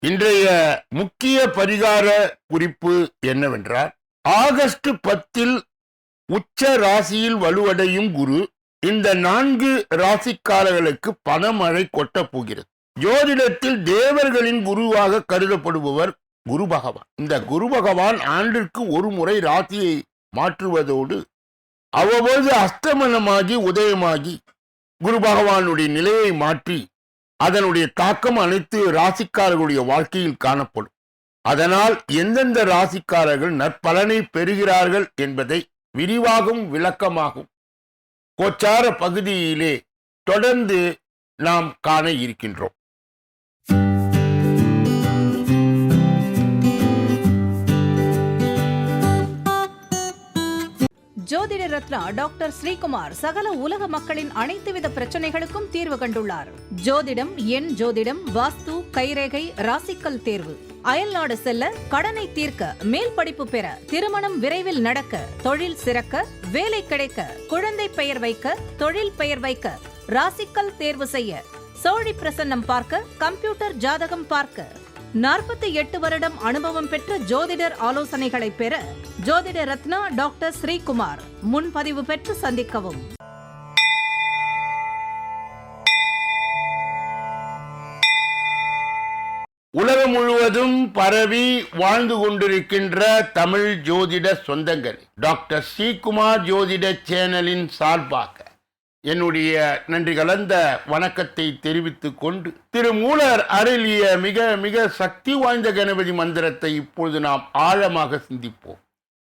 இன்றைய முக்கிய பரிகார குறிப்பு என்னவென்றால், ஆகஸ்ட் 10 உச்ச ராசியில் வலுவடையும் குரு இந்த 4 ராசிக்காரர்களுக்கு பணமழை கொட்டப் போகிறது. ஜோதிடத்தில் தேவர்களின் குருவாக கருதப்படுபவர் குரு பகவான். இந்த குரு பகவான் ஆண்டிற்கு ஒரு முறை ராசியை மாற்றுவதோடு அவ்வப்போது அஸ்தமனமாகி உதயமாகி குரு பகவானுடைய நிலையை மாற்றி அதனுடைய தாக்கம் அனைத்து ராசிக்காரர்களுடைய வாழ்க்கையில் காணப்படும். அதனால் எந்தெந்த ராசிக்காரர்கள் நற்பலனை பெறுகிறார்கள் என்பதை விரிவாகவும் விளக்கமாகவும் கோச்சார பகுதியிலே தொடர்ந்து நாம் காண இருக்கின்றோம். ஜோதிட ரத்னா டாக்டர் ஸ்ரீகுமார் சகல உலக மக்களின் அனைத்து வித பிரச்சனைகளுக்கும் தீர்வு கண்டுள்ளார். ஜோதிடம், எண் ஜோதிடம், வாஸ்து, கைரேகை, ராசிக்கல் தேர்வு, அயல்நாடு செல்ல, கடனை தீர்க்க, மேல் படிப்பு பெற, திருமணம் விரைவில் நடக்க, தொழில் சிறக்க, வேலை கிடைக்க, குழந்தை பெயர் வைக்க, தொழில் பெயர் வைக்க, ராசிக்கல் தேர்வு செய்ய, சோழி பிரசன்னம் பார்க்க, கம்ப்யூட்டர் ஜாதகம் பார்க்க, 48 வருடம் அனுபவம் பெற்ற ஜோதிடர் ஆலோசனைகளை பெற ஜோதிட ரத்னா டாக்டர் ஸ்ரீகுமார் முன்பதிவு பெற்று சந்திக்கவும். உலகம் முழுவதும் பரவி வாழ்ந்து கொண்டிருக்கின்ற தமிழ் ஜோதிட சொந்தங்கள், டாக்டர் ஸ்ரீகுமார் ஜோதிட சேனலின் சார்பாக என்னுடைய நன்றி கலந்த வணக்கத்தை தெரிவித்துக் கொண்டு, திருமூலர் அருளிய மிக மிக சக்தி வாய்ந்த கணபதி மந்திரத்தை இப்பொழுது நாம் ஆழமாக சிந்திப்போம்.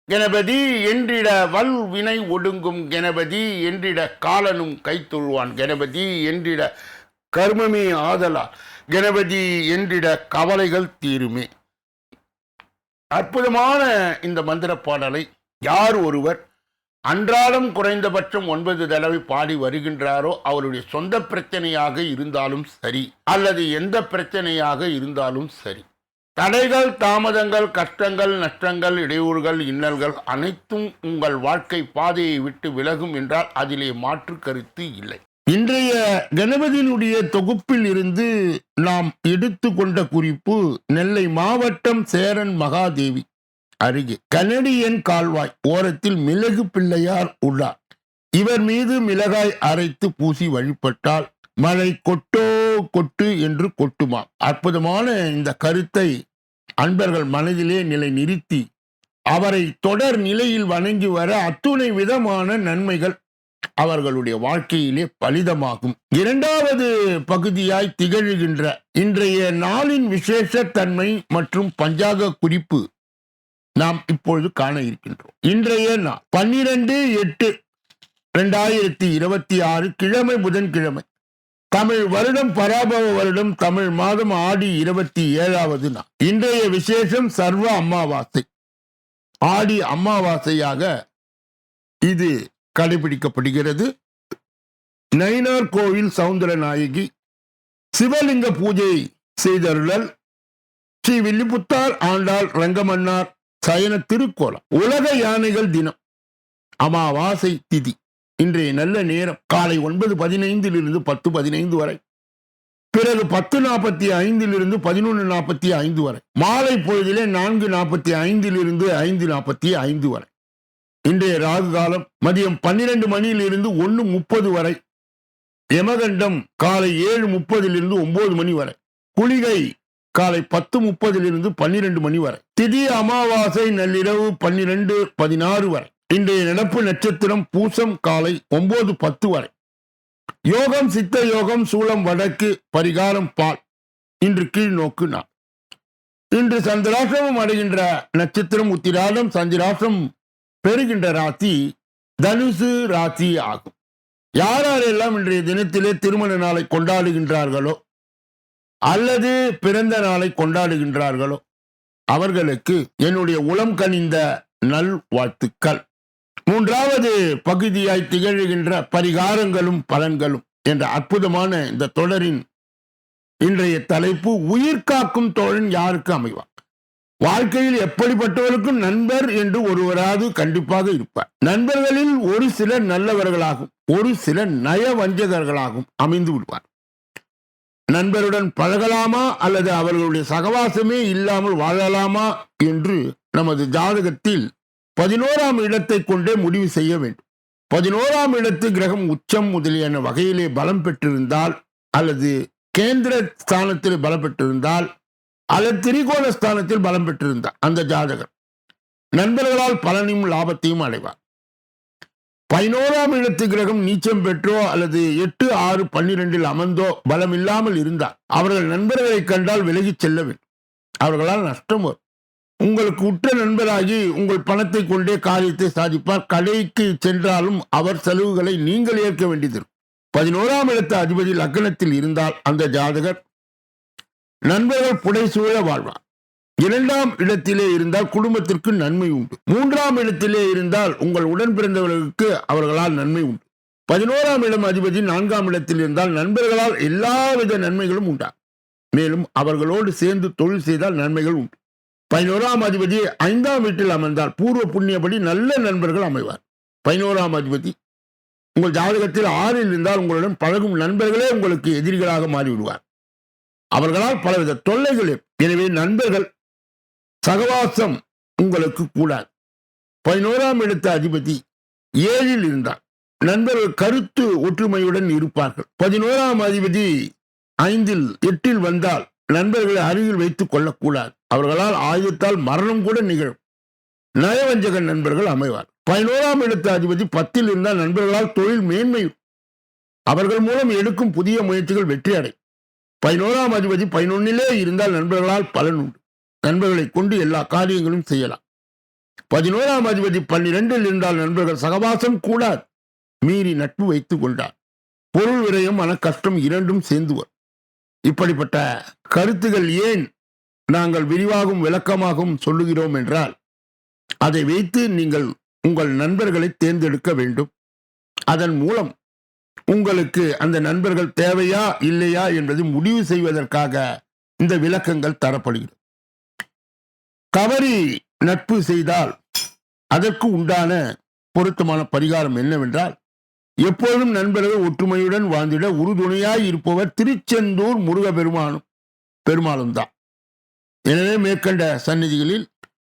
கணபதி என்றிட வல் வினை ஒடுங்கும், கணபதி என்றிட காலனும் கைத்தொழுவான், கணபதி என்றிட கர்மமே ஆதலால், கணபதி என்றிட கவலைகள் தீருமே. அற்புதமான இந்த மந்திர பாடலை யார் ஒருவர் அன்றாடம் குறைந்தபட்சம் 9 தடவை பாடி வருகின்றாரோ அவருடைய சொந்த பிரச்சனையாக இருந்தாலும் சரி, அல்லது எந்த பிரச்சனையாக இருந்தாலும் சரி, தடைகள், தாமதங்கள், கஷ்டங்கள், நஷ்டங்கள், இடையூறுகள், இன்னல்கள் அனைத்தும் உங்கள் வாழ்க்கை பாதையை விட்டு விலகும் என்றால் அதிலே மாற்று கருத்து இல்லை. இன்றைய கணபதியினுடைய தொகுப்பில் இருந்து நாம் எடுத்துக்கொண்ட குறிப்பு நெல்லை மாவட்டம் சேரன் மகாதேவி அருகே கனடியன் கால்வாய் ஓரத்தில் மிளகு பிள்ளையார் உள்ளார். இவர் மீது மிளகாய் அரைத்து பூசி வழிபட்டால் மழை கொட்டோ கொட்டு என்று கொட்டுமா. அற்புதமான இந்த கருத்தை அன்பர்கள் மனதிலே நிலை நிறுத்தி அவரை தொடர் நிலையில் வணங்கி வர அத்துணை விதமான நன்மைகள் அவர்களுடைய வாழ்க்கையிலே பலிதமாகும். இரண்டாவது பகுதியாய் திகழ்கின்ற இன்றைய நாளின் விசேஷ தன்மை மற்றும் பஞ்சாங்க குறிப்பு நாம் இப்பொழுது காண இருக்கின்றோம். இன்றைய நாள் 12/8/2026 கிழமை, புதன்கிழமை, தமிழ் வருடம் பராபவ வருடம், தமிழ் மாதம் ஆடி 27வது நாள். இன்றைய விசேஷம் சர்வ அமாவாசை. ஆடி அமாவாசையாக இது கடைபிடிக்கப்படுகிறது. நயினார் கோவில் சவுந்தர நாயகி சிவலிங்க பூஜை செய்தருளல், ஸ்ரீ வில்லிபுத்தார் ஆண்டாள் ரங்கமன்னார் சயன திருக்கோலம், உலக யானைகள் தினம், அமாவாசை திதி. இன்றைய நல்ல நேரம் காலை 9:15 10:15 வரை, பிறகு 10:45 11:45 வரை, மாலை பொழுதிலே 4:45 5:45 வரை. இன்றைய ராகு காலம் மதியம் 12 மணியிலிருந்து 1:30 வரை, யமகண்டம் காலை 7:30 9 மணி வரை, குளிகை காலை 10:30 12 மணி வரை, திதி அமாவாசை நள்ளிரவு 12:16 வரை. இன்றைய நடப்பு நட்சத்திரம் பூசம் காலை 9:10 வரை. யோகம் சித்த யோகம், சூலம் வடக்கு, பரிகாரம் பால். இன்று கீழ் நோக்கு நாள். இன்று சந்திராசிரமம் அடைகின்ற நட்சத்திரம் உத்திராடம், சந்திராசிரமம் பெறுகின்ற ராசி தனுசு ராசி ஆகும். யாரெல்லாம் இன்றைய தினத்திலே திருமண நாளை கொண்டாடுகின்றார்களோ அல்லது பிறந்த நாளை கொண்டாடுகின்றார்களோ அவர்களுக்கு என்னுடைய உளம் கனிந்த நல் வாழ்த்துக்கள். மூன்றாவது பகுதியாய் திகழ்கின்ற பரிகாரங்களும் பலன்களும் என்ற அற்புதமான இந்த தொடரின் இன்றைய தலைப்பு, உயிர் காக்கும் தோழன் யாருக்கு அமைவார். வாழ்க்கையில் எப்படிப்பட்டவர்களுக்கும் நண்பர் என்று ஒருவராது கண்டிப்பாக இருப்பார். நண்பர்களில் ஒரு சிலர் நல்லவர்களாகும், ஒரு சிலர் நய வஞ்சகர்களாகவும் அமைந்து விடுவார். நண்பருடன் பழகலாமா அல்லது அவர்களுடைய சகவாசமே இல்லாமல் வாழலாமா என்று நமது ஜாதகத்தில் 11ஆம் இடத்தை கொண்டே முடிவு செய்ய வேண்டும். 11ஆம் இடத்து கிரகம் உச்சம் முதலியான வகையிலே பலம் பெற்றிருந்தால் அல்லது கேந்திர ஸ்தானத்தில் பலம் பெற்றிருந்தால் அல்லது திரிகோண ஸ்தானத்தில் பலம் பெற்றிருந்தால் அந்த ஜாதகர் நண்பர்களால் பலனையும் லாபத்தையும் அடைவார். 11ஆம் இடத்து கிரகம் நீச்சம் பெற்றோ அல்லது 8, 6, 12 அமர்ந்தோ பலம் இல்லாமல் இருந்தால் அவர்கள் நண்பர்களை கண்டால் விலகிச் செல்ல வேண்டும். அவர்களால் நஷ்டம் வரும். உங்களுக்கு உற்ற நண்பராகி உங்கள் பணத்தை கொண்டே காரியத்தை சாதிப்பார். கடைக்கு சென்றாலும் அவர் செலவுகளை நீங்கள் ஏற்க வேண்டியது. 11ஆம் இடத்து அதிபதி லக்னத்தில் இருந்தால் அந்த ஜாதகர் நண்பர்கள் புடைசூழ வாழ்வார். 2ஆம் இடத்திலே இருந்தால் குடும்பத்திற்கு நன்மை உண்டு. 3ஆம் இடத்திலே இருந்தால் உங்கள் உடன் பிறந்தவர்களுக்கு அவர்களால் நன்மை உண்டு. 11ஆம் இடம் அதிபதி 4ஆம் இடத்தில் இருந்தால் நண்பர்களால் எல்லாவித நன்மைகளும் உண்டாகும். மேலும் அவர்களோடு சேர்ந்து தொழில் செய்தால் நன்மைகள் உண்டு. 11ஆம் அதிபதி 5ஆம் வீட்டில் அமர்ந்தால் பூர்வ புண்ணியபடி நல்ல நண்பர்கள் அமைவார். 11ஆம் அதிபதி உங்கள் ஜாதகத்தில் 6இல் இருந்தால் உங்களுடன் பழகும் நண்பர்களே உங்களுக்கு எதிரிகளாக மாறிவிடுவார். அவர்களால் பலவித தொல்லைகள். எனவே நண்பர்கள் சகவாசம் உங்களுக்கு கூடாது. 11ஆம் இடத்து அதிபதி 7இல் இருந்தால் நண்பர்கள் கருத்து ஒற்றுமையுடன் இருப்பார்கள். 11ஆம் அதிபதி 5இல் 8இல் வந்தால் நண்பர்களை அருகில் வைத்துக் கொள்ளக்கூடாது. அவர்களால் ஆயுதத்தால் மரணம் கூட நிகழும். நயவஞ்சக நண்பர்கள் அமைவார். 11ஆம் இடத்து அதிபதி 10இல் இருந்தால் நண்பர்களால் தொழில் மேன்மை, அவர்கள் மூலம் எடுக்கும் புதிய முயற்சிகள் வெற்றி அடையும். 11ஆம் அதிபதி 11இலே இருந்தால் நண்பர்களால் பலன் உண்டு. நண்பர்களை கொண்டு எல்லா காரியங்களும் செய்யலாம். 11ஆம் அதிபதி 12இல் இருந்தால் நண்பர்கள் சகவாசம் கூடாது. மீறி நட்பு வைத்துக் கொண்டார் பொருள் விரயம் மன கஷ்டம் இரண்டும் சேர்ந்து வரும். இப்படிப்பட்ட கருத்துகள் ஏன் நாங்கள் விரிவாகவும் விளக்கமாகவும் சொல்லுகிறோம் என்றால் அதை வைத்து நீங்கள் உங்கள் நண்பர்களை தேர்ந்தெடுக்க வேண்டும். அதன் மூலம் உங்களுக்கு அந்த நண்பர்கள் தேவையா இல்லையா என்பதை முடிவு செய்வதற்காக இந்த விளக்கங்கள் தரப்படுகிறது. தவறி நட்பு செய்தால் அதற்கு உண்டான பொருத்தமான பரிகாரம் என்னவென்றால், எப்போதும் நண்பர்கள் ஒற்றுமையுடன் வாழ்ந்திட உறுதுணையாய் இருப்பவர் திருச்செந்தூர் முருக பெருமாளும் தான். எனவே மேற்கண்ட சந்நிதிகளில்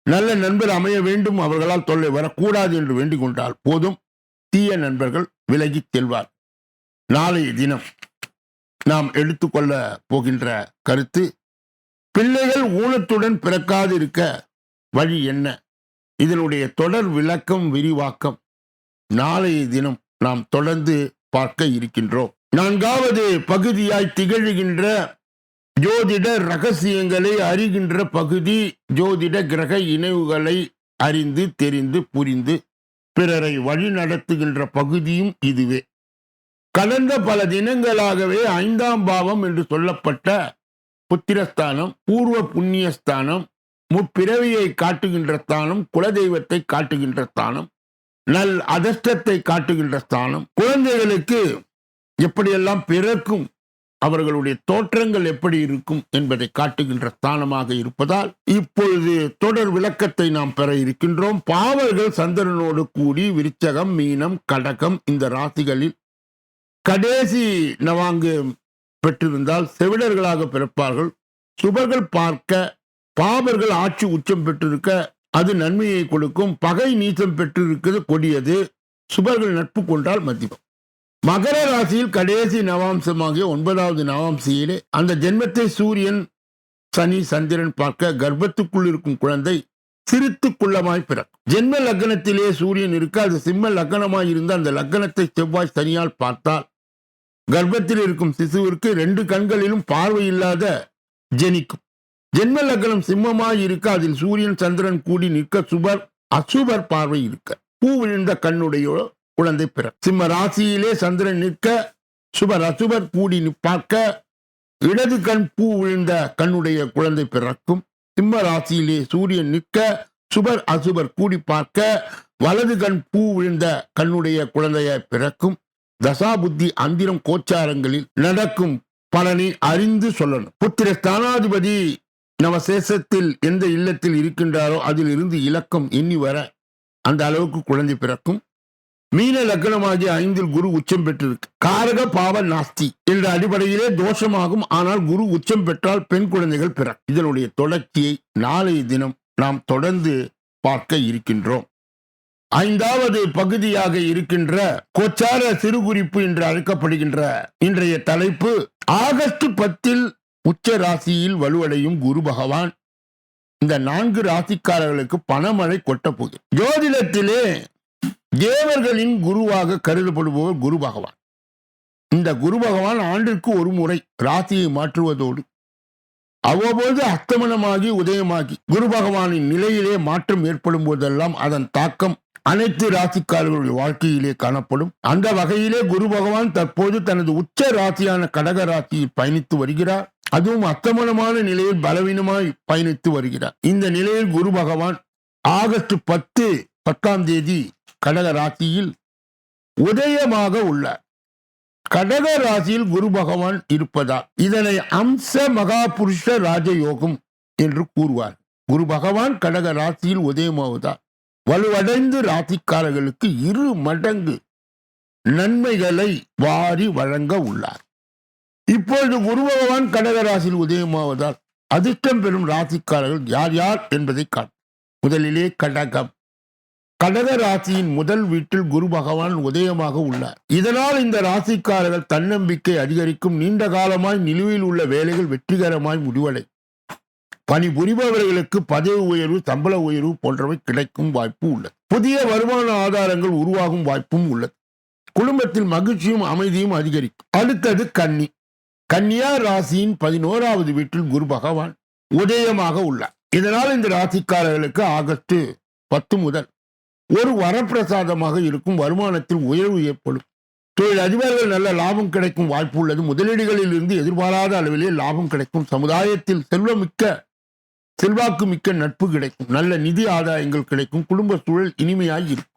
நல்ல நண்பர் அமைய வேண்டும், அவர்களால் தொல்லை வரக்கூடாது என்று வேண்டிக் கொண்டால் போதும், தீய நண்பர்கள் விலகிச் செல்வார். நாளைய தினம் நாம் எடுத்துக்கொள்ள போகின்ற கருத்து, பிள்ளைகள் ஊனத்துடன் பிறக்காது இருக்க வழி என்ன? இதனுடைய தொடர் விளக்கம் விரிவாக்கம் நாளைய தினம் நாம் தொடர்ந்து பார்க்க இருக்கின்றோம். 4வது பகுதியாய் திகழ்கின்ற ஜோதிட ரகசியங்களை அறிகின்ற பகுதி, ஜோதிட கிரக இணைவுகளை அறிந்து தெரிந்து புரிந்து பிறரை வழி நடத்துகின்ற பகுதியும் இதுவே. கடந்த பல தினங்களாகவே 5ஆம் பாவம் என்று சொல்லப்பட்ட புத்திரஸ்தானம், பூர்வ புண்ணியஸ்தானம், முற்பிறவியை காட்டுகின்ற ஸ்தானம், குலதெய்வத்தை காட்டுகின்ற ஸ்தானம், நல் அதிர்ஷ்டத்தை காட்டுகின்ற ஸ்தானம், குழந்தைகளுக்கு எப்படியெல்லாம் பிறக்கும், அவர்களுடைய தோற்றங்கள் எப்படி இருக்கும் என்பதை காட்டுகின்ற ஸ்தானமாக இருப்பதால் இப்பொழுது தொடர் விளக்கத்தை நாம் பெற இருக்கின்றோம். பாவர்கள் சந்திரனோடு கூடி விருச்சகம், மீனம், கடகம் இந்த ராசிகளில் கடைசி நவாங்கு பெற்றிருந்தால் செவிடர்களாக பிறப்பார்கள். சுபர்கள் பார்க்க பாவர்கள் ஆட்சி உச்சம் பெற்றிருக்க அது நன்மையை கொடுக்கும். பகை நீச்சம் பெற்றிருக்கிறது கொடியது. சுபர்கள் நட்பு கொண்டால் மதிப்பம். மகர ராசியில் கடைசி நவாம்சமாகிய 9வது நவாம்சியிலே அந்த ஜென்மத்தை சூரியன், சனி, சந்திரன் பார்க்க கர்ப்பத்துக்குள் இருக்கும் குழந்தை சிரித்து குள்ளமாய் பிறக்கும். ஜென்ம லக்னத்திலே சூரியன் இருக்க அது சிம்ம லக்னமாய் இருந்த அந்த லக்னத்தை செவ்வாய் சனியால் பார்த்தால் கர்ப்பத்தில் இருக்கும் சிசுவிற்கு 2 கண்களிலும் பார்வை இல்லாத ஜெனிக்கும். ஜென்ம லக்னம் சிம்மமாய் இருக்க அதில் சூரியன் சந்திரன் கூடி நிற்க சுபர் அசுபர் பார்வை இருக்க பூ விழுந்த கண்ணுடைய குழந்தை பிற. சிம்ம ராசியிலே சந்திரன் நிற்க சுபர் அசுபர் கூடி பார்க்க இடது கண் பூ விழுந்த கண்ணுடைய குழந்தை பிறக்கும். சிம்ம ராசியிலே சூரியன் நிற்க சுபர் அசுபர் கூடி பார்க்க வலது கண் பூ விழுந்த கண்ணுடைய குழந்தைய பிறக்கும். தசா புத்தி அந்திரம் கோச்சாரங்களில் நடக்கும் பலனை அறிந்து சொல்லணும். புத்திர ஸ்தானாதிபதி நவசேஷத்தில் எந்த இல்லத்தில் இருக்கின்றாரோ அதில் இருந்து இலக்கம் எண்ணி வர அந்த அளவுக்கு குழந்தை பிறக்கும். மீன லக்னமாகிய 5 குரு உச்சம் பெற்றிருக்கு. காரக பாவ நாஸ்தி என்ற அடிப்படையிலே தோஷமாகும். ஆனால் குரு உச்சம் பெற்றால் பெண் குழந்தைகள் பிற. இதனுடைய தொடர்ச்சியை நாளைய தினம் நாம் தொடர்ந்து பார்க்க இருக்கின்றோம். 5வது பகுதியாக இருக்கின்ற கோச்சார சிறுகுறிப்பு என்று அழைக்கப்படுகின்ற இன்றைய தலைப்பு, ஆகஸ்ட் 10 உச்ச ராசியில் வலுவடையும் குரு பகவான் இந்த 4 ராசிக்காரர்களுக்கு பணமழை கொட்ட போகுது. ஜோதிடத்திலே தேவர்களின் குருவாக கருதப்படுபவர் குரு பகவான். இந்த குரு பகவான் ஆண்டிற்கு ஒரு முறை ராசியை மாற்றுவதோடு அவ்வப்போது அஸ்தமனமாகி உதயமாகி குரு பகவானின் நிலையிலே மாற்றம் ஏற்படும் போதெல்லாம் அதன் தாக்கம் அனைத்து ராசிக்காரர்களுடைய வாழ்க்கையிலே காணப்படும். அந்த வகையிலே குரு பகவான் தற்போது தனது உச்ச ராசியான கடக ராசியில் பயணித்து வருகிறார். அதுவும் அஸ்தமனமான நிலையில் பலவீனமாய் பயணித்து வருகிறார். இந்த நிலையில் குரு பகவான் ஆகஸ்ட் 10ஆம் தேதி கடக ராசியில் உதயமாக உள்ளார். கடக ராசியில் குரு பகவான் இருப்பதால் இதனை அம்ச மகாபுருஷ ராஜயோகம் என்று கூறுவார். குரு பகவான் கடக ராசியில் உதயமாவதால் வலுவடைந்து ராசிக்காரர்களுக்கு 2 மடங்கு நன்மைகளை வாரி வழங்க உள்ளார். இப்பொழுது குரு பகவான் கடக ராசியில் உதயமாவதால் அதிர்ஷ்டம் பெறும் ராசிக்காரர்கள் யார் யார் என்பதை காட்டும். முதலிலே கடகம். கடக ராசியின் முதல் வீட்டில் குரு பகவான் உதயமாக உள்ளார். இதனால் இந்த ராசிக்காரர்கள் தன்னம்பிக்கை அதிகரிக்கும். நீண்ட காலமாய் நிலுவையில் உள்ள வேலைகள் வெற்றிகரமாய் முடிவடை. பணிபுரிபவர்களுக்கு பதவி உயர்வு, சம்பள உயர்வு போன்றவை கிடைக்கும் வாய்ப்பு உள்ளது. புதிய வருமான ஆதாரங்கள் உருவாகும் வாய்ப்பும் உள்ளது. குடும்பத்தில் மகிழ்ச்சியும் அமைதியும் அதிகரிக்கும். அடுத்தது கன்னி. கன்னியா ராசியின் 11வது வீட்டில் குரு பகவான் உதயமாக உள்ளார். இதனால் இந்த ராசிக்காரர்களுக்கு ஆகஸ்ட் 10 முதல் ஒரு வரப்பிரசாதமாக இருக்கும். வருமானத்தில் உயர்வு ஏற்படும். தொழில் அதிபர்கள் நல்ல லாபம் கிடைக்கும் வாய்ப்பு உள்ளது. முதலீடுகளில் இருந்து எதிர்பாராத அளவிலே லாபம் கிடைக்கும். சமுதாயத்தில் செல்வாக்கு மிக்க நட்பு கிடைக்கும். நல்ல நிதி ஆதாயங்கள் கிடைக்கும். குடும்ப சூழல் இனிமையாய் இருக்கும்.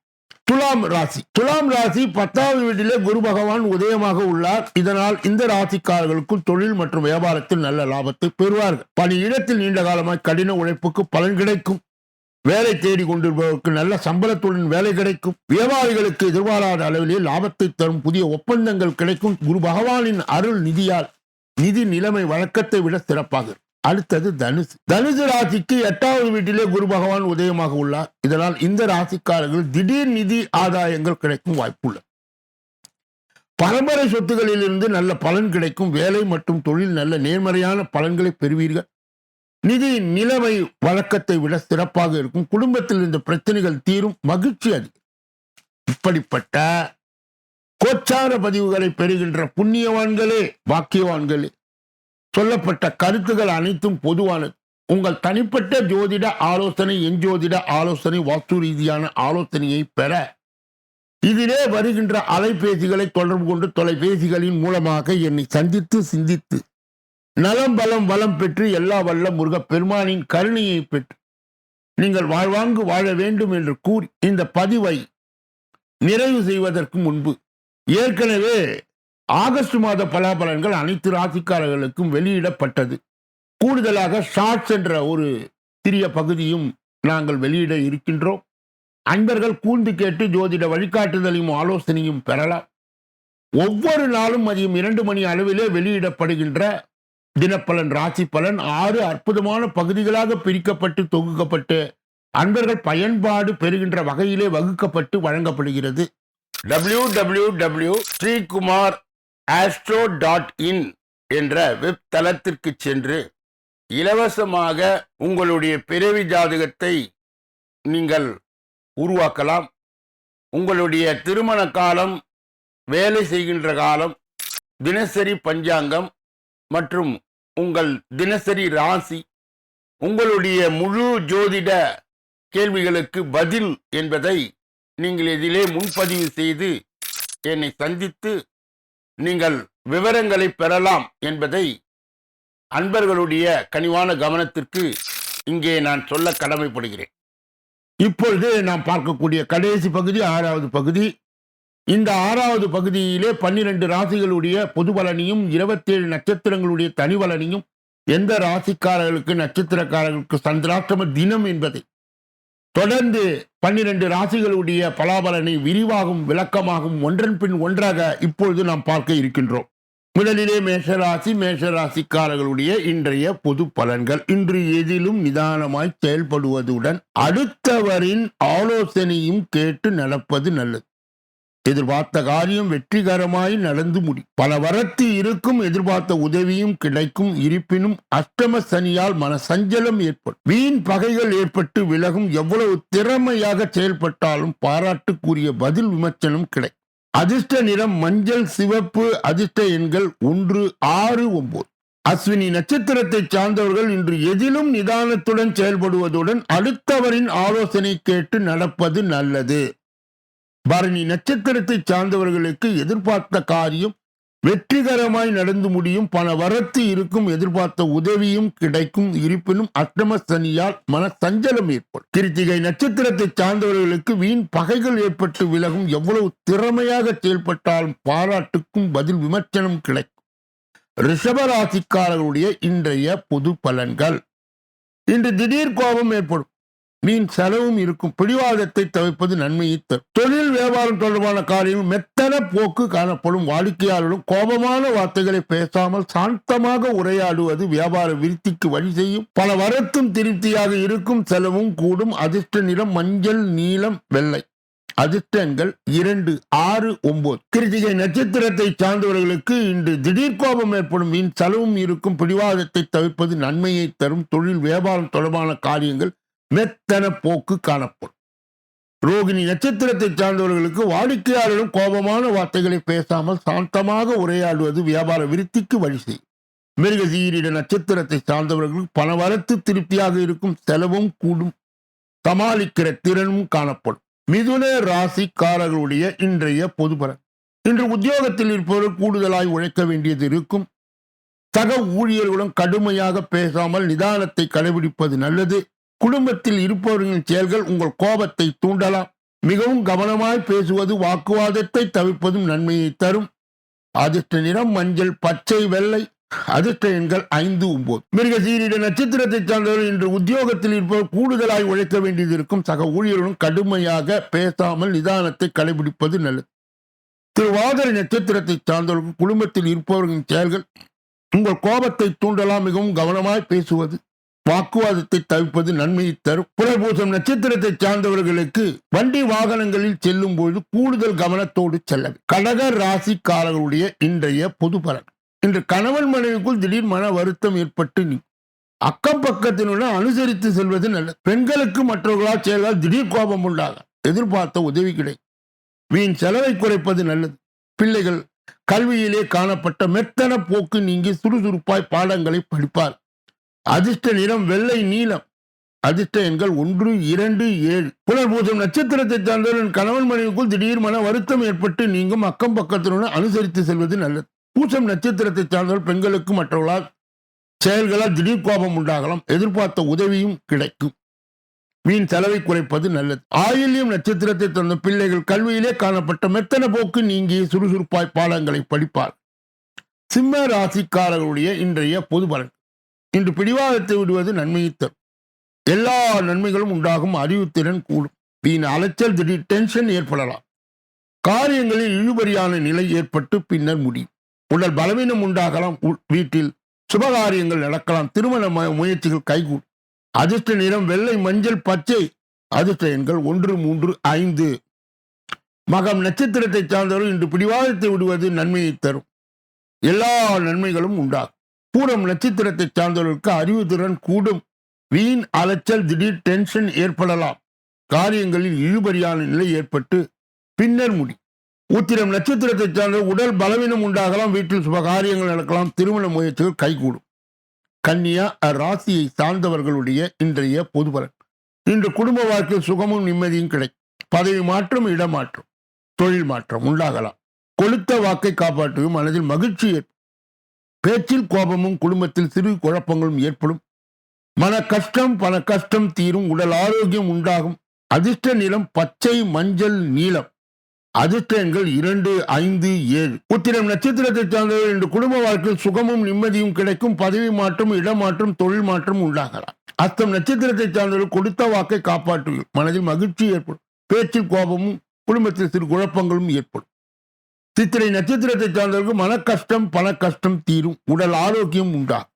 துலாம் ராசி. துலாம் ராசி 10வது வீட்டிலே குரு பகவான் உதயமாக உள்ளார். இதனால் இந்த ராசிக்காரர்களுக்கும் தொழில் மற்றும் வியாபாரத்தில் நல்ல லாபத்தை பெறுவார்கள். பணியிடத்தில் நீண்ட காலமாய் கடின உழைப்புக்கு பலன் கிடைக்கும். வேலை தேடி கொண்டிருப்பவருக்கு நல்ல சம்பளத்துடன் வேலை கிடைக்கும். வியாபாரிகளுக்கு எதிர்பாராத அளவிலே லாபத்தை தரும் புதிய ஒப்பந்தங்கள் கிடைக்கும். குரு பகவானின் அருள் நிதியால் நிதி நிலைமை வழக்கத்தை விட சிறப்பாக. அடுத்தது தனுசு. தனுசு ராசிக்கு 8வது வீட்டிலே குரு பகவான் உதயமாக உள்ளார். இதனால் இந்த ராசிக்காரர்கள் திடீர் நிதி ஆதாயங்கள் கிடைக்கும் வாய்ப்பு உள்ளது. பரம்பரை சொத்துகளில் இருந்து நல்ல பலன் கிடைக்கும். வேலை மற்றும் தொழில் நல்ல நேர்மறையான பலன்களை பெறுவீர்கள். நிதி நிலைமை வழக்கத்தை விட சிறப்பாக இருக்கும். குடும்பத்தில் இருந்த பிரச்சனைகள் தீரும். மகிழ்ச்சி அதிகம். இப்படிப்பட்ட கோச்சார பதிவுகளை பெறுகின்ற புண்ணியவான்களே, பாக்கியவான்களே, சொல்லப்பட்ட கருத்துக்கள் அனைத்தும் பொதுவானது. உங்கள் தனிப்பட்ட ஜோதிட ஆலோசனை, எஞ்சோதிட ஆலோசனை, வாஸ்து ரீதியான ஆலோசனையை பெற இதிலே வருகின்ற அலைபேசிகளை தொடர்பு கொண்டு தொலைபேசிகளின் மூலமாக என்னை சந்தித்து சிந்தித்து நலம் பலம் வளம் பெற்று எல்லா வல்ல முருகப் பெருமானின் கருணையை பெற்று நீங்கள் வாழ்வாங்கு வாழ வேண்டும் என்று கூறி இந்த பதிவை நிறைவு செய்வதற்கு முன்பு ஏற்கனவே ஆகஸ்ட் மாத பலாபலன்கள் அனைத்து ராசிக்காரர்களுக்கும் வெளியிடப்பட்டது. கூடுதலாக ஷார்ட்ஸ் என்ற ஒரு சிறிய பகுதியும் நாங்கள் வெளியிட இருக்கின்றோம். அன்பர்கள் கூர்ந்து கேட்டு ஜோதிட வழிகாட்டுதலையும் ஆலோசனையும் பெறலாம். ஒவ்வொரு நாளும் மதியம் 2 மணி அளவிலே வெளியிடப்படுகின்ற தினப்பலன், ராசி பலன் 6 அற்புதமான பகுதிகளாக பிரிக்கப்பட்டு தொகுக்கப்பட்டு அன்பர்கள் பயன்பாடு பெறுகின்ற வகையிலே வகுக்கப்பட்டு வழங்கப்படுகிறது. www.sreekumar.astro.in என்ற வெப் தளத்திற்கு சென்று இலவசமாக உங்களுடைய பிறவி ஜாதகத்தை நீங்கள் உருவாக்கலாம். உங்களுடைய திருமண காலம், வேலை செய்கின்ற காலம், தினசரி பஞ்சாங்கம் மற்றும் உங்கள் தினசரி ராசி, உங்களுடைய முழு ஜோதிட கேள்விகளுக்கு பதில் என்பதை நீங்கள் இதிலே முன்பதிவு செய்து என்னை சந்தித்து நீங்கள் விவரங்களை பெறலாம் என்பதை அன்பர்களுடைய கனிவான கவனத்திற்கு இங்கே நான் சொல்ல கடமைப்படுகிறேன். இப்பொழுது நாம் பார்க்கக்கூடிய கடைசி பகுதி 6வது பகுதி. இந்த 6வது பகுதியிலே 12 ராசிகளுடைய பொது பலனையும் 27 நட்சத்திரங்களுடைய தனி பலனையும் எந்த ராசிக்காரர்களுக்கு நட்சத்திரக்காரர்களுக்கு சந்திராஷ்டம தினம் என்பதை தொடர்ந்து 12 ராசிகளுடைய பலாபலனை விரிவாகவும் விளக்கமாகவும் ஒன்றன் பின் ஒன்றாக இப்பொழுது நாம் பார்க்க இருக்கின்றோம். முதலிலே மேஷராசிக்காரர்களுடைய இன்றைய பொது பலன்கள். இன்று எதிலும் நிதானமாய் செயல்படுவதுடன் அடுத்தவரின் ஆலோசனையும் கேட்டு நடப்பது நல்லது. எதிர்பார்த்த காரியம் வெற்றிகரமாய் நடந்து முடியும். பல வரத்து இருக்கும். எதிர்பார்த்த உதவியும் கிடைக்கும். இருப்பினும் அஷ்டம சனியால் மன சஞ்சலம் ஏற்படும். வீண் பகைகள் ஏற்பட்டு விலகும். எவ்வளவு திறமையாக செயல்பட்டாலும் பாராட்டுக்குரிய பதில் விமர்சனம் கிடைக்கும். அதிர்ஷ்ட நிறம் மஞ்சள் சிவப்பு. அதிர்ஷ்ட எண்கள் 1, 6, 9. அஸ்வினி நட்சத்திரத்தை சார்ந்தவர்கள் இன்று எதிலும் நிதானத்துடன் செயல்படுவதுடன் அடுத்தவரின் ஆலோசனை கேட்டு நடப்பது நல்லது. பரணி நட்சத்திரத்தை சார்ந்தவர்களுக்கு எதிர்பார்த்த காரியம் வெற்றிகரமாய் நடந்து முடியும். பண வரத்து இருக்கும். எதிர்பார்த்த உதவியும் கிடைக்கும். இருப்பினும் அஷ்டம சனியால் மன சஞ்சலம் ஏற்படும். கிருத்திகை நட்சத்திரத்தை சார்ந்தவர்களுக்கு வீண் பகைகள் ஏற்பட்டு விலகும். எவ்வளவு திறமையாக செயல்பட்டாலும் பாராட்டுக்கும் பதில் விமர்சனம் கிடைக்கும். ரிஷபராசிக்காரர்களுடைய இன்றைய பொது பலன்கள். இன்று திடீர் கோபம் ஏற்படும். வீண் செலவும் இருக்கும். பிடிவாதத்தை தவிர்ப்பது நன்மையை தரும். தொழில் வியாபாரம் தொடர்பான காரியம் மெத்தன போக்கு காணப்படும். வாடிக்கையாளர்களும் கோபமான வார்த்தைகளை பேசாமல் சாந்தமாக உரையாடுவது வியாபார விருத்திக்கு வழி செய்யும். பல வரத்தும் திருப்தியாக இருக்கும். செலவும் கூடும். அதிர்ஷ்ட நிறம் மஞ்சள் நீலம் வெள்ளை. அதிர்ஷ்ட எண்கள் 2, 6, 9. கிருத்திகை நட்சத்திரத்தை சார்ந்தவர்களுக்கு இன்று திடீர் கோபம் ஏற்படும். வீண் செலவும் இருக்கும். பிடிவாதத்தை தவிர்ப்பது நன்மையை தரும். தொழில் வியாபாரம் தொடர்பான காரியங்கள் மெத்தன போக்கு காணப்படும். ரோகிணி நட்சத்திரத்தை சார்ந்தவர்களுக்கு வாடிக்கையாளர்களும் கோபமான வார்த்தைகளை பேசாமல் சாந்தமாக உரையாடுவது வியாபார விருத்திக்கு வழி செய்யும். மிருகசீரிட நட்சத்திரத்தை சார்ந்தவர்களுக்கு பணவரத்து திருப்தியாக இருக்கும். செலவும் கூடும். சமாளிக்கிற திறனும் காணப்படும். மிதுன ராசிக்காரர்களுடைய இன்றைய பொது பலன். இன்று உத்தியோகத்தில் இருப்பவர்கள் கூடுதலாய் உழைக்க வேண்டியது இருக்கும். சக ஊழியர்களுடன் கடுமையாக பேசாமல் நிதானத்தை கடைபிடிப்பது நல்லது. குடும்பத்தில் இருப்பவர்களின் செயல்கள் உங்கள் கோபத்தை தூண்டலாம். மிகவும் கவனமாய் பேசுவது வாக்குவாதத்தை தவிர்ப்பதும் நன்மையை தரும். அதிர்ஷ்ட நிறம் மஞ்சள் பச்சை வெள்ளை. அதிர்ஷ்ட எண்கள் 5, 9. மிருகசீரிட நட்சத்திரத்தை சார்ந்தவர்கள் இன்று உத்தியோகத்தில் இருப்பவர் கூடுதலாய் உழைக்க வேண்டியது இருக்கும். சக ஊழியர்களுடன் கடுமையாக பேசாமல் நிதானத்தை கடைபிடிப்பது நல்லது. திருவாதிரை நட்சத்திரத்தை சார்ந்தவர்கள் குடும்பத்தில் இருப்பவர்களின் செயல்கள் உங்கள் கோபத்தை தூண்டலாம். மிகவும் கவனமாய் பேசுவது வாக்குவாதத்தை தவிர்ப்பது நன்மையை தரும். புனர்பூசம் நட்சத்திரத்தை சார்ந்தவர்களுக்கு வண்டி வாகனங்களில் செல்லும் போது கூடுதல் கவனத்தோடு செல்ல. கடக ராசிக்காரர்களுடைய இன்றைய பொது பலன். இன்று கணவன் மனைவிக்குள் திடீர் மன வருத்தம் ஏற்பட்டு அக்கம் பக்கத்தினுடன் அனுசரித்து செல்வது நல்லது. பெண்களுக்கு மற்றவர்களால் செயல்களால் திடீர் கோபம் உண்டாக எதிர்பார்த்த உதவி கிடைக்கும். வீண் செலவை குறைப்பது நல்லது. பிள்ளைகள் கல்வியிலே காணப்பட்ட மெத்தன போக்கு நீங்கி சுறுசுறுப்பாய் பாடங்களை படிப்பார். அதிர்ஷ்ட நிறம் வெள்ளை நீலம். அதிர்ஷ்ட எண்கள் 1, 2, 7. புனர்பூசம் நட்சத்திரத்தை சார்ந்தவர்கள் கணவன் மனைவிக்குள் திடீர் மன வருத்தம் ஏற்பட்டு நீங்கும். அக்கம் பக்கத்தினுடன் அனுசரித்து செல்வது நல்லது. பூசம் நட்சத்திரத்தை சார்ந்தவர்கள் பெண்களுக்கு மற்றவர்களால் செயல்களால் திடீர் கோபம் உண்டாகலாம். எதிர்பார்த்த உதவியும் கிடைக்கும். வீண் செலவை குறைப்பது நல்லது. ஆயில்யம் நட்சத்திரத்தை சார்ந்த பிள்ளைகள் கல்வியிலே காணப்பட்ட மெத்தன போக்கு நீங்கி சுறுசுறுப்பாய் பாடங்களை படிப்பார். சிம்ம ராசிக்காரர்களுடைய இன்றைய பொது பலன். இன்று பிடிவாதத்தை விடுவது நன்மையை தரும். எல்லா நன்மைகளும் உண்டாகும். அறிவுத்திறன் கூடும். வீண் அலைச்சல் திடீர் டென்ஷன் ஏற்படலாம். காரியங்களில் இழுபறியான நிலை ஏற்பட்டு பின்னர் முடியும். உடல் பலவீனம் உண்டாகலாம். வீட்டில் சுபகாரியங்கள் நடக்கலாம். திருமண முயற்சிகள் கைகூடும். அதிர்ஷ்ட நிறம் வெள்ளை மஞ்சள் பச்சை. அதிர்ஷ்ட எண்கள் 1, 3, 5. மகம் நட்சத்திரத்தை சார்ந்தவர்கள் இன்று பிடிவாதத்தை விடுவது நன்மையை தரும். எல்லா நன்மைகளும் உண்டாகும். பூரம் நட்சத்திரத்தை சார்ந்தவர்களுக்கு அறிவுத்திறன் கூடும். வீண் அலைச்சல் திடீர் டென்ஷன் ஏற்படலாம். காரியங்களில் இழுபறியான நிலை ஏற்பட்டு பின்னர் முடி. உத்திரம் நட்சத்திரத்தை சார்ந்த உடல் பலவீனம் உண்டாகலாம். வீட்டில் சுப காரியங்கள் நடக்கலாம். திருமண முயற்சிகள் கைகூடும். கன்னியா ராசியை சார்ந்தவர்களுடைய இன்றைய பொது பலன். இன்று குடும்ப வாழ்க்கையில் சுகமும் நிம்மதியும் கிடைக்கும். பதவி மாற்றம், இடமாற்றம், தொழில் மாற்றம் உண்டாகலாம். கொளுத்த வாக்கை காப்பாற்றுவது மனதில் மகிழ்ச்சி ஏற்படும். பேச்சில் கோபமும் குடும்பத்தில் சிறு குழப்பங்களும் ஏற்படும். மன கஷ்டம் பண கஷ்டம் தீரும். உடல் ஆரோக்கியம் உண்டாகும். அதிர்ஷ்ட நிறம் பச்சை மஞ்சள் நீலம். அதிர்ஷ்ட எண்கள் 2, 5, 7. உத்திரம் நட்சத்திரத்தை சார்ந்தவர்கள் இன்று குடும்ப வாழ்க்கையில் சுகமும் நிம்மதியும் கிடைக்கும். பதவி மாற்றம், இடமாற்றம், தொழில் மாற்றம் உண்டாகலாம். அஸ்தம் நட்சத்திரத்தை சார்ந்தவர்கள் கொடுத்த வாக்கை காப்பாற்றுவீர்கள். மனதில் மகிழ்ச்சி ஏற்படும். பேச்சில் கோபமும் குடும்பத்தில் சிறு குழப்பங்களும் ஏற்படும். சித்திரை நட்சத்திரத்தை சார்ந்தவர்களுக்கு மன கஷ்டம் பண கஷ்டம் தீரும். உடல் ஆரோக்கியம் உண்டாகும்.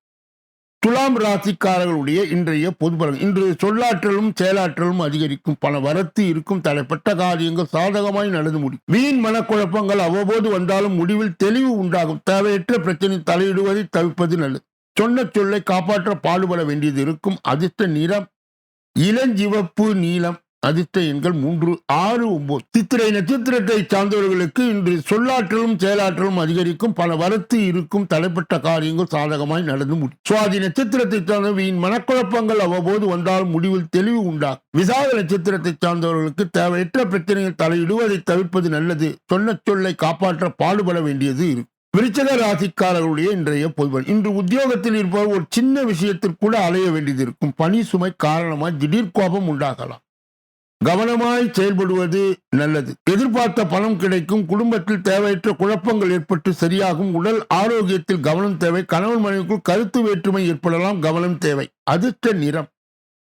துலாம் ராசிக்காரர்களுடைய இன்றைய பொது பலன். இன்று சொல்லாற்றலும் செயலாற்றலும் அதிகரிக்கும். பண வரத்து இருக்கும். தடைப்பட்ட காரியங்கள் சாதகமாய் நடந்து முடியும். வீண் மனக்குழப்பங்கள் அவ்வப்போது வந்தாலும் முடிவில் தெளிவு உண்டாகும். தேவையற்ற பிரச்சனை தலையிடுவதை தவிர்ப்பது நல்லது. சொன்ன சொல்லை காப்பாற்ற பாடுபட வேண்டியது இருக்கும். அதிர்ஷ்ட நிறம் இளஞ்சிவப்பு நீலம். அதிர்ஷ்ட எண்கள் 3, 6, 9. சித்திரை நட்சத்திரத்தை சார்ந்தவர்களுக்கு இன்று சொல்லாற்றலும் செயலாற்றலும் அதிகரிக்கும். பல வரத்து இருக்கும். தடைப்பட்ட காரியங்கள் சாதகமாய் நடந்து முடியும். சுவாதி நட்சத்திரத்தை சார்ந்தவர்களின் மனக்குழப்பங்கள் அவ்வப்போது வந்தால் முடிவில் தெளிவு உண்டாகும். விசாக நட்சத்திரத்தை சார்ந்தவர்களுக்கு தேவையற்ற பிரச்சனைகள் தலையிடுவதை தவிர்ப்பது நல்லது. சொன்ன சொல்லை காப்பாற்ற பாடுபட வேண்டியது இருக்கும். விருச்சிக ராசிக்காரர்களுடைய இன்றைய பொதுபலன். இன்று உத்தியோகத்தில் இருப்பவர் ஒரு சின்ன விஷயத்திற்குள்ள அலைய வேண்டியது இருக்கும். பணி சுமை காரணமாக திடீர் கோபம் உண்டாகலாம். கவனமாய் செயல்படுவது நல்லது. எதிர்பார்த்த பணம் கிடைக்கும். குடும்பத்தில் தேவையற்ற குழப்பங்கள் ஏற்பட்டு சரியாகும். உடல் ஆரோக்கியத்தில் கவனம் தேவை. கணவன் மனைவிக்குள் கருத்து வேற்றுமை ஏற்படலாம். கவனம் தேவை. அதிர்ஷ்ட நிறம்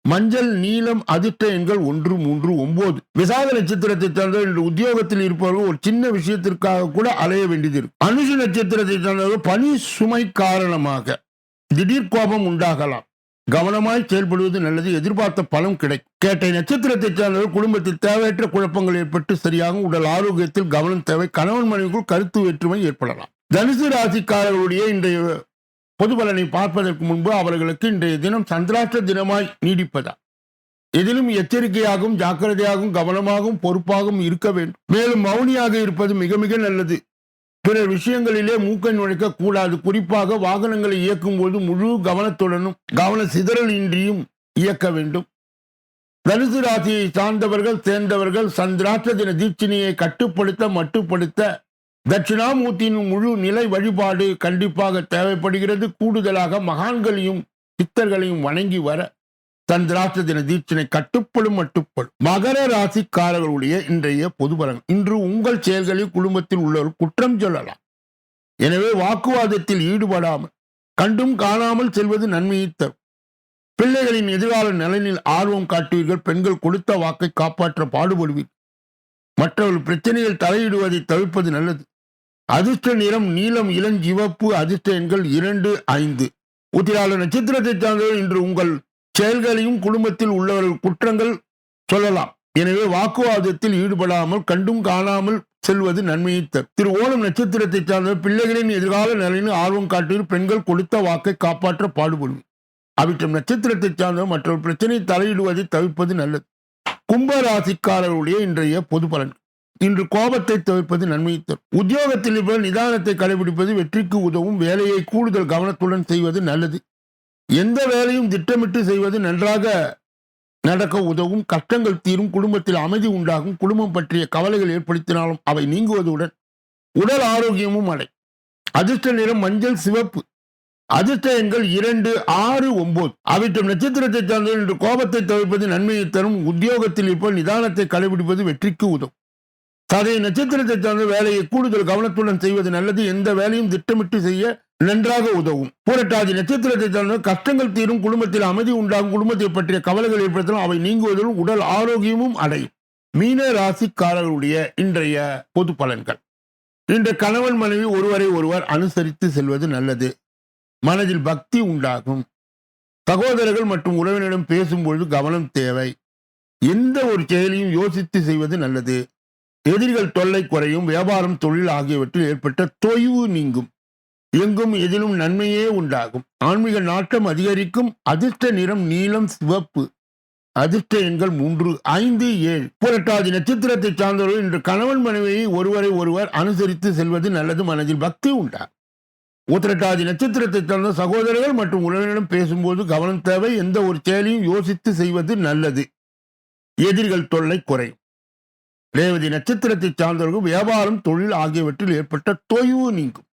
மஞ்சள் நீலம். அதிர்ஷ்ட எண்கள் 1, 3, 9. விசாக நட்சத்திரத்தை சார்ந்தவர் இன்று உத்தியோகத்தில் இருப்பவர்கள் ஒரு சின்ன விஷயத்திற்காக கூட அலைய வேண்டியது இருக்கும். அனுஷ நட்சத்திரத்தை சார்ந்தவர்கள் பணி சுமை காரணமாக திடீர் கோபம் உண்டாகலாம். கவனமாய் செயல்படுவது நல்லது. எதிர்பார்த்த பலம் கிடைக்கும். கேட்டை நட்சத்திரத்தை சார்ந்தவர்கள் குடும்பத்தில் தேவையற்ற குழப்பங்கள் ஏற்பட்டு சரியாகும். உடல் ஆரோக்கியத்தில் கவனம் தேவை. கணவன் மனைவிக்குள் கருத்து வேற்றுமை ஏற்படலாம். தனுசு ராசிக்காரர்களுடைய இன்றைய பொது பலனை பார்ப்பதற்கு முன்பு அவர்களுக்கு இன்றைய தினம் சந்திராஷ்ட தினமாய் நீடிப்பதா எதிலும் எச்சரிக்கையாகவும் ஜாக்கிரதையாகவும் கவனமாகவும் பொறுப்பாகவும் இருக்க வேண்டும். மேலும் மௌனியாக இருப்பது மிக மிக நல்லது. பிற விஷயங்களிலே மூக்கை நுழைக்க கூடாது. குறிப்பாக வாகனங்களை இயக்கும் போது முழு கவனத்துடனும் கவன சிதறல் இன்றியும் இயக்க வேண்டும். தனுசு ராசியை சார்ந்தவர்கள் சேர்ந்தவர்கள் சந்திராஷ்ட தின தீட்சணையை கட்டுப்படுத்த மட்டுப்படுத்த தட்சிணாமூர்த்தியின் முழு நிலை வழிபாடு கண்டிப்பாக தேவைப்படுகிறது. கூடுதலாக மகான்களையும் சித்தர்களையும் வணங்கி வர சந்திராஷ்ட தின தீட்சணை கட்டுப்படும் மட்டுப்படும். மகர ராசிக்காரர்களுடைய இன்றைய பொது பலன். இன்று உங்கள் செயல்களில் குடும்பத்தில் உள்ளவர் குற்றம் சொல்லலாம். எனவே வாக்குவாதத்தில் ஈடுபடாமல் கண்டும் காணாமல் செல்வது நன்மையை தரும். பிள்ளைகளின் எதிர்கால நலனில் ஆர்வம் காட்டுவீர்கள். பெண்கள் கொடுத்த வாக்கை காப்பாற்ற பாடுபடுவீர்கள். மற்றவர்கள் பிரச்சனைகள் தலையிடுவதை தவிர்ப்பது நல்லது. அதிர்ஷ்ட நிறம் நீலம் இளஞ்சிவப்பு. அதிர்ஷ்ட எண்கள் 2, 5. உத்திராட நட்சத்திரத்தை சார்ந்தவர் இன்று உங்கள் செயல்களையும் குடும்பத்தில் உள்ளவர்கள் குற்றங்கள் சொல்லலாம். எனவே வாக்குவாதத்தில் ஈடுபடாமல் கண்டும் காணாமல் செல்வது நன்மையை தரும். திரு ஓணம் நட்சத்திரத்தை சார்ந்தவர் பிள்ளைகளின் எதிர்கால நலனில் ஆர்வம் காட்டுவீர். பெண்கள் கொடுத்த வாக்கை காப்பாற்ற பாடுபடுவீர். அவிட்டம் நட்சத்திரத்தை சார்ந்தவர் மற்றொரு பிரச்சனையை தலையிடுவதை தவிர்ப்பது நல்லது. கும்ப ராசிக்காரர்களுடைய இன்றைய பொது பலன். இன்று கோபத்தை தவிர்ப்பது நன்மையை தரும். உத்தியோகத்தில் இருப்பவர் நிதானத்தை கடைபிடிப்பது வெற்றிக்கு உதவும். வேலையை கூடுதல் கவனத்துடன் செய்வது நல்லது. எந்த வேலையும் திட்டமிட்டு செய்வது நன்றாக நடக்க உதவும். கஷ்டங்கள் தீரும். குடும்பத்தில் அமைதி உண்டாகும். குடும்பம் பற்றிய கவலைகள் ஏற்படுத்தினாலும் அவை நீங்குவதுடன் உடல் ஆரோக்கியமும் அடை. அதிர்ஷ்ட நிறம் மஞ்சள் சிவப்பு. அதிர்ஷ்ட எண்கள் 2, 6, 9. அவிட்டம் நட்சத்திரத்தை சார்ந்தவர் இன்று கோபத்தை தவிர்ப்பது நன்மையை தரும். உத்தியோகத்தில் இருப்பவர் நிதானத்தை கடைபிடிப்பது வெற்றிக்கு உதவும். சதய நட்சத்திரத்தை சார்ந்த வேலையை கூடுதல் கவனத்துடன் செய்வது நல்லது. எந்த வேலையும் திட்டமிட்டு செய்ய நன்றாக உதவும். பூரட்டாதி நட்சத்திரத்தை சார்ந்த கஷ்டங்கள் தீரும். குடும்பத்தில் அமைதி உண்டாகும். குடும்பத்தை பற்றிய கவலைகள் ஏற்படுத்தலாம். அவை நீங்குவதுடன் உடல் ஆரோக்கியமும் அடையும். மீன ராசிக்காரர்களுடைய இன்றைய பொது பலன்கள். இன்று கணவன் மனைவி ஒருவரை ஒருவர் அனுசரித்து செல்வது நல்லது. மனதில் பக்தி உண்டாகும். சகோதரர்கள் மற்றும் உறவினரிடம் பேசும்பொழுது கவனம் தேவை. எந்த ஒரு செயலையும் யோசித்து செய்வது நல்லது. எதிரிகள் தொல்லை குறையும். வியாபாரம் தொழில் ஆகியவற்றில் ஏற்பட்ட தொய்வு நீங்கும். எங்கும் எதிலும் நன்மையே உண்டாகும். ஆன்மீக நாட்டம் அதிகரிக்கும். அதிர்ஷ்ட நிறம் நீலம் சிவப்பு. அதிர்ஷ்ட எண்கள் 3, 5, 7. புரட்டாதி நட்சத்திரத்தை சார்ந்தவர்கள் இன்று கணவன் மனைவியை ஒருவரை ஒருவர் அனுசரித்து செல்வது நல்லது. மனதில் பக்தி உண்டாகும். உத்திரட்டாதி நட்சத்திரத்தை சார்ந்த சகோதரர்கள் மற்றும் உறவினரிடம் பேசும்போது கவனம் தேவை. எந்த ஒரு செயலையும் யோசித்து செய்வது நல்லது. எதிரிகள் தொல்லை குறையும். ரேவதி நட்சத்திரத்தை சார்ந்தவர்கள் வியாபாரம் தொழில் ஆகியவற்றில் ஏற்பட்ட தொய்வு நீங்கும்.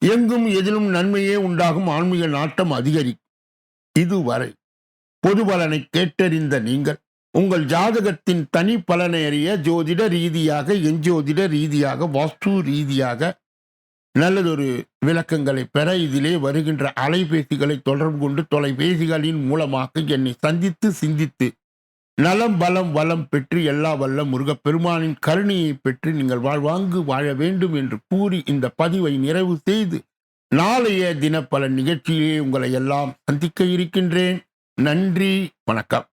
எங்கும் எதிலும் நன்மையே உண்டாகும். ஆன்மீக நாட்டம் அதிகரிக்கும். இதுவரை பொது பலனை கேட்டறிந்த நீங்கள் உங்கள் ஜாதகத்தின் தனி பலனை அறிய ஜோதிட ரீதியாக எஞ்சோதிட ரீதியாக வாஸ்து ரீதியாக நல்லதொரு விளக்கங்களை பெற இதிலே வருகின்ற அலைபேசிகளை தொடர்பு கொண்டு தொலைபேசிகளின் மூலமாக என்னை சந்தித்து சிந்தித்து நலம் பலம் வளம் பெற்று எல்லா வல்ல முருகப்பெருமானின் கருணையை பெற்று நீங்கள் வாழ்வாங்கு வாழ வேண்டும் என்று கூறி இந்த பதிவை நிறைவு செய்து நாளைய தினப்பலன் நிகழ்ச்சியிலே உங்களை எல்லாம் சந்திக்க இருக்கின்றேன். நன்றி, வணக்கம்.